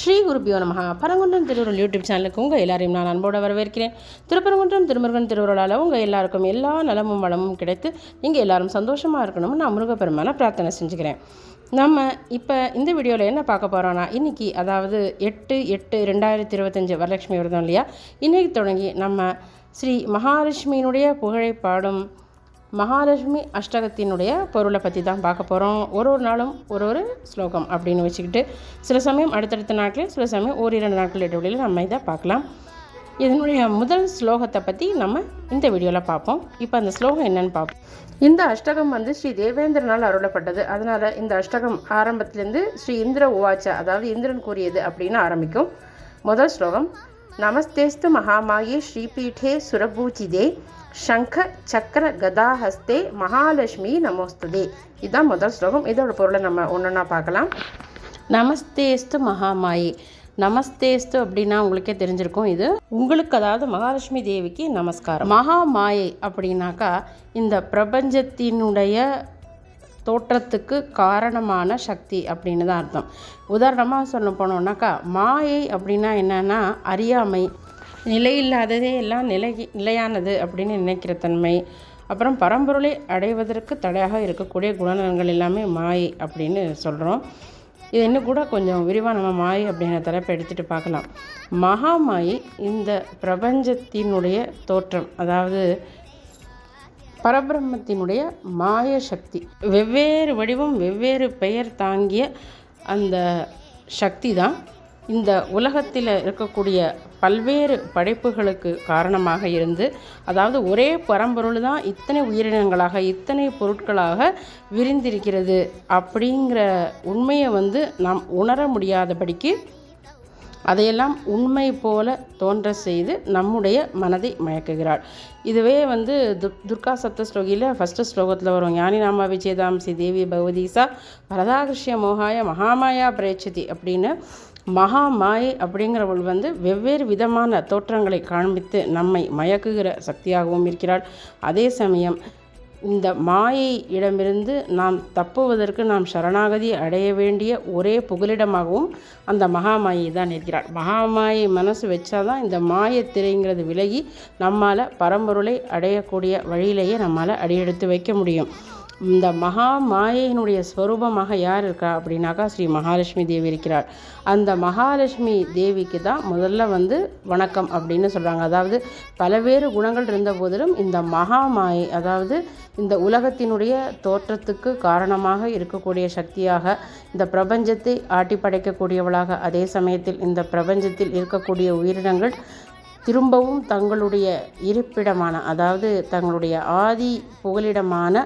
ஸ்ரீ குருபியோ நமஹ. பரங்குன்றம் திருவுருள் யூடியூப் சேனலுக்கு உங்கள் எல்லாரையும் நான் அன்போடு வரவேற்கிறேன். திருப்பரங்குன்றம் திருமுருகன் திருவுருளால் உங்கள் எல்லாருக்கும் எல்லா நலமும் வளமும் கிடைத்து நீங்கள் எல்லாரும் சந்தோஷமாக இருக்கணும்னு நான் முருகப்பெருமான பிரார்த்தனை செஞ்சுக்கிறேன். நம்ம இப்போ இந்த வீடியோவில் என்ன பார்க்க போகிறோன்னா, இன்றைக்கி அதாவது 8/8/2025 வரலட்சுமி விரதம் இல்லையா, இன்றைக்கி தொடங்கி நம்ம ஸ்ரீ மகாலட்சுமியினுடைய புகழை பாடும் மகாலட்சுமி அஷ்டகத்தினுடைய பொருளை பற்றி தான் பார்க்க போகிறோம். ஒரு நாளும் ஒரு ஸ்லோகம் அப்படின்னு வச்சுக்கிட்டு சில சமயம் அடுத்தடுத்த நாட்கள், சில சமயம் 1-2 நாட்கள் இடைவெளியில் நம்ம இதை பார்க்கலாம். இதனுடைய முதல் ஸ்லோகத்தை பற்றி நம்ம இந்த வீடியோவில் பார்ப்போம். இப்போ அந்த ஸ்லோகம் என்னன்னு பார்ப்போம். இந்த அஷ்டகம் ஸ்ரீ தேவேந்திரனால் அருளப்பட்டது. அதனால் இந்த அஷ்டகம் ஆரம்பத்திலேருந்து ஸ்ரீ இந்திர உவாச்ச, அதாவது இந்திரன் கூறியது அப்படின்னு ஆரம்பிக்கும். முதல் ஸ்லோகம்: நமஸ்தேஸ்து மகாமாயே ஸ்ரீபீఠே சுரபூஜிதே சங்க சக்கர கதாஹஸ்தே மகாலட்சுமி நமோஸ்துதே. இதுதான் முதல் ஸ்லோகம். இதோட பொருளை நம்ம ஒன்றா பார்க்கலாம். நமஸ்தேஸ்து மகாமாயே. நமஸ்தேஸ்து அப்படின்னா உங்களுக்கே தெரிஞ்சிருக்கும். இது உங்களுக்கு, அதாவது மகாலட்சுமி தேவிக்கு நமஸ்காரம். மகாமாயை அப்படின்னாக்கா இந்த பிரபஞ்சத்தினுடைய தோற்றத்துக்கு காரணமான சக்தி அப்படின்னு தான் அர்த்தம். உதாரணமாக சொல்ல போனோம்னாக்கா, மாயை அப்படின்னா என்னென்னா அறியாமை, நிலையில்லாததே எல்லாம் நிலையானது அப்படின்னு நினைக்கிற தன்மை, அப்புறம் பரம்பொருளை அடைவதற்கு தடையாக இருக்கக்கூடிய குணநலன்கள் எல்லாமே மாயை அப்படின்னு சொல்கிறோம். இது இன்னும் கூட கொஞ்சம் விரிவாக நம்ம மாயை அப்படிங்கிற தலைப்பை எடுத்துகிட்டு பார்க்கலாம். மகாமாயை இந்த பிரபஞ்சத்தினுடைய தோற்றம், அதாவது பரபிரம்மத்தினுடைய மாய சக்தி. வெவ்வேறு வடிவம், வெவ்வேறு பெயர் தாங்கிய அந்த சக்தி தான் இந்த உலகத்தில் இருக்கக்கூடிய பல்வேறு படைப்புகளுக்கு காரணமாக இருந்து, அதாவது ஒரே பரம்பொருள் தான் இத்தனை உயிரினங்களாக, இத்தனை பொருட்களாக விரிந்திருக்கிறது அப்படிங்கிற உண்மையை நாம் உணர முடியாதபடிக்கு அதையெல்லாம் உண்மை போல தோன்ற செய்து நம்முடைய மனதை மயக்குகிறாள். இதுவே துர்கா சப்தஸ்லோகியில் ஃபஸ்ட்டு ஸ்லோகத்தில் வரும்: ஞானி நாமா விஜேதாம்சி தேவி பகவதீசா வரதாகிருஷ்ய மோகாய மகாமாயா பிரேட்சதி அப்படின்னு. மகாமாயை அப்படிங்கிறவள் வெவ்வேறு விதமான தோற்றங்களை காண்பித்து நம்மை மயக்குகிற சக்தியாகவும் இருக்கிறாள். அதே சமயம் இந்த மாயை இடமிருந்து நாம் தப்புவதற்கு நாம் சரணாகதி அடைய வேண்டிய ஒரே புகலிடமாகவும் அந்த மகாமாயை தான் இருக்கிறாள். மகாமாயை மனசு வச்சாதான் இந்த மாயத்திரைங்கிறது விலகி நம்மால் பரம்பொருளை அடையக்கூடிய வழியிலேயே நம்மால் அடியெடுத்து வைக்க முடியும். இந்த மகா மாயையினுடைய ஸ்வரூபமாக யார் இருக்கா அப்படின்னாக்கா ஸ்ரீ மகாலட்சுமி தேவி இருக்கிறார். அந்த மகாலட்சுமி தேவிக்கு தான் முதல்ல வணக்கம் அப்படின்னு சொல்கிறாங்க. அதாவது பலவேறு குணங்கள் இருந்த போதிலும் இந்த மகா மாயை, அதாவது இந்த உலகத்தினுடைய தோற்றத்துக்கு காரணமாக இருக்கக்கூடிய சக்தியாக, இந்த பிரபஞ்சத்தை ஆட்டி படைக்கக்கூடியவளாக, அதே சமயத்தில் இந்த பிரபஞ்சத்தில் இருக்கக்கூடிய உயிரினங்கள் திரும்பவும் தங்களுடைய இருப்பிடமான, அதாவது தங்களுடைய ஆதி புகலிடமான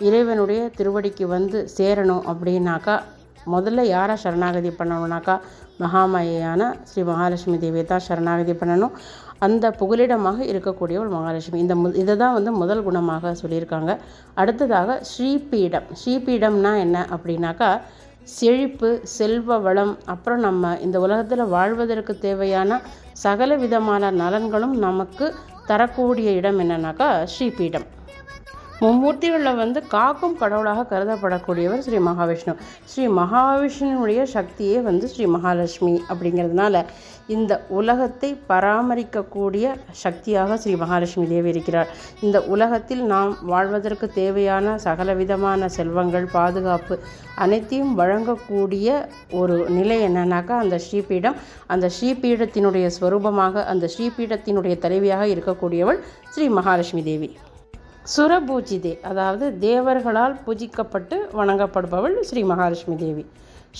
இறைவனுடைய திருவடிக்கு சேரணும் அப்படின்னாக்கா முதல்ல யாரை சரணாகதி பண்ணணும்னாக்கா மகாமாயான ஸ்ரீ மகாலட்சுமி தேவியை தான் சரணாகதி பண்ணணும். அந்த புகலிடமாக இருக்கக்கூடியவள் மகாலட்சுமி. இதை தான் முதல் குணமாக சொல்லியிருக்காங்க. அடுத்ததாக ஸ்ரீபீடம். ஸ்ரீபீடம்னா என்ன அப்படின்னாக்கா செழிப்பு, செல்வ வளம், அப்புறம் நம்ம இந்த உலகத்தில் வாழ்வதற்கு தேவையான சகல விதமான நலன்களும் நமக்கு தரக்கூடிய இடம் என்னன்னாக்கா ஸ்ரீபீடம். மும்மூர்த்திகளில் காக்கும் கடவுளாக கருதப்படக்கூடியவர் ஸ்ரீ மகாவிஷ்ணு. ஸ்ரீ மகாவிஷ்ணுனுடைய சக்தியே ஸ்ரீ மகாலட்சுமி அப்படிங்கிறதுனால இந்த உலகத்தை பராமரிக்கக்கூடிய சக்தியாக ஸ்ரீ மகாலட்சுமி தேவி இருக்கிறார். இந்த உலகத்தில் நாம் வாழ்வதற்கு தேவையான சகல விதமான செல்வங்கள், பாதுகாப்பு அனைத்தையும் வழங்கக்கூடிய ஒரு நிலை என்னன்னாக்கா அந்த ஸ்ரீபீடம். அந்த ஸ்ரீபீடத்தினுடைய ஸ்வரூபமாக, அந்த ஸ்ரீபீடத்தினுடைய தலைவியாக இருக்கக்கூடியவள் ஸ்ரீ மகாலட்சுமி தேவி. சுரபூஜிதே, அதாவது தேவர்களால் பூஜிக்கப்பட்டு வணங்கப்படுபவள் ஸ்ரீ மகாலட்சுமி தேவி.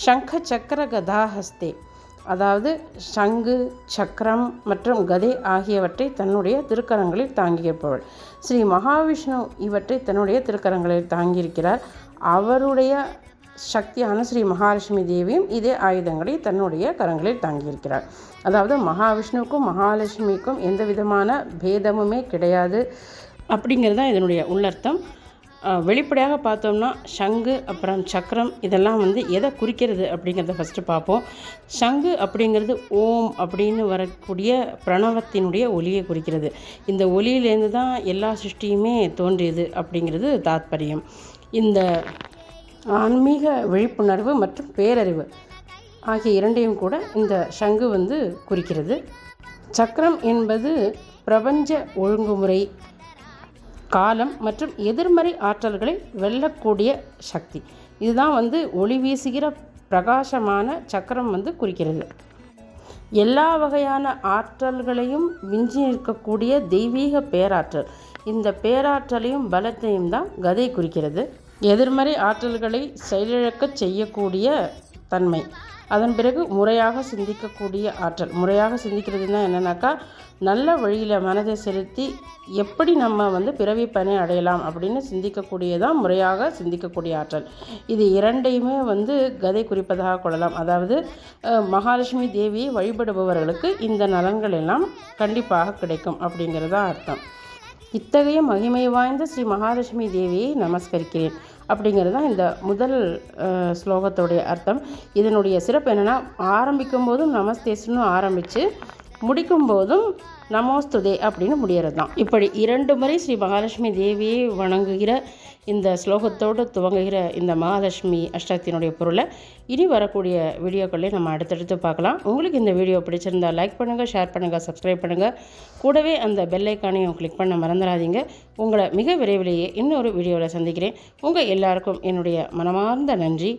சங்க சக்கர கதாஹஸ்தே, அதாவது சங்கு, சக்கரம் மற்றும் கதை ஆகியவற்றை தன்னுடைய திருக்கரங்களில் தாங்கியிருப்பவள். ஸ்ரீ மகாவிஷ்ணு இவற்றை தன்னுடைய திருக்கரங்களில் தாங்கியிருக்கிறார். அவருடைய சக்தியான ஸ்ரீ மகாலட்சுமி தேவியும் இதே ஆயுதங்களை தன்னுடைய கரங்களில் தாங்கியிருக்கிறார். அதாவது மகாவிஷ்ணுவுக்கும் மகாலட்சுமிக்கும் எந்த விதமான பேதமுமே கிடையாது அப்படிங்கிறது தான் இதனுடைய உள்ளர்த்தம். வெளிப்படையாக பார்த்தோம்னா சங்கு அப்புறம் சக்கரம் இதெல்லாம் எதை குறிக்கிறது அப்படிங்கிறத ஃபஸ்ட்டு பார்ப்போம். சங்கு அப்படிங்கிறது ஓம் அப்படின்னு வரக்கூடிய பிரணவத்தினுடைய ஒலியை குறிக்கிறது. இந்த ஒலியிலேருந்து தான் எல்லா சிருஷ்டியுமே தோன்றியது அப்படிங்கிறது தாத்பரியம். இந்த ஆன்மீக விழிப்புணர்வு மற்றும் பேரறிவு ஆகிய இரண்டையும் கூட இந்த சங்கு வந்து குறிக்கிறது. சக்கரம் என்பது பிரபஞ்ச ஒழுங்குமுறை, காலம் மற்றும் எதிர்மறை ஆற்றல்களை வெல்லக்கூடிய சக்தி. இதுதான் வந்து ஒளி வீசுகிற பிரகாசமான சக்கரம் வந்து குறிக்கிறது. எல்லா வகையான ஆற்றல்களையும் விஞ்சி நிற்கக்கூடிய தெய்வீக பேராற்றல். இந்த பேராற்றலையும் பலத்தையும் தான் கதை குறிக்கிறது. எதிர்மறை ஆற்றல்களை செயலிழக்கச் செய்யக்கூடிய தன்மை, அதன் பிறகு முறையாக சிந்திக்கக்கூடிய ஆற்றல். முறையாக சிந்திக்கிறதுனா என்னன்னாக்கா, நல்ல வழியில் மனதை செலுத்தி எப்படி நம்ம வந்து பிறவி பயனை அடையலாம் அப்படின்னு சிந்திக்கக்கூடியதான் முறையாக சிந்திக்கக்கூடிய ஆற்றல். இது இரண்டையுமே வந்து கதை குறிப்பதாக கொள்ளலாம். அதாவது மகாலட்சுமி தேவியை வழிபடுபவர்களுக்கு இந்த நலன்கள் எல்லாம் கண்டிப்பாக கிடைக்கும் அப்படிங்கிறதா அர்த்தம். இத்தகைய மகிமை வாய்ந்த ஸ்ரீ மகாலட்சுமி தேவியை நமஸ்கரிக்கிறேன் அப்படிங்கிறது தான் இந்த முதல் ஸ்லோகத்துடைய அர்த்தம். இதனுடைய சிறப்பு என்னென்னா, ஆரம்பிக்கும் போதும் நமஸ்தேஸ்னு ஆரம்பித்து முடிக்கும் போதும் நமோஸ்துதே அப்படின்னு முடியறது தான். இப்படி 2 முறை ஸ்ரீ மகாலட்சுமி தேவியை வணங்குகிற இந்த ஸ்லோகத்தோடு துவங்குகிற இந்த மகாலட்சுமி அஷ்டகத்தினுடைய பொருளை இனி வரக்கூடிய வீடியோக்களே நம்ம அடுத்தடுத்து பார்க்கலாம். உங்களுக்கு இந்த வீடியோ பிடிச்சிருந்தால் லைக் பண்ணுங்கள், ஷேர் பண்ணுங்கள், சப்ஸ்கிரைப் பண்ணுங்கள். கூடவே அந்த பெல் ஐக்கானையும் கிளிக் பண்ண மறந்துடாதீங்க. உங்களை மிக விரைவிலேயே இன்னொரு வீடியோவில் சந்திக்கிறேன். உங்கள் எல்லாருக்கும் என்னுடைய மனமார்ந்த நன்றி.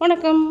வணக்கம்.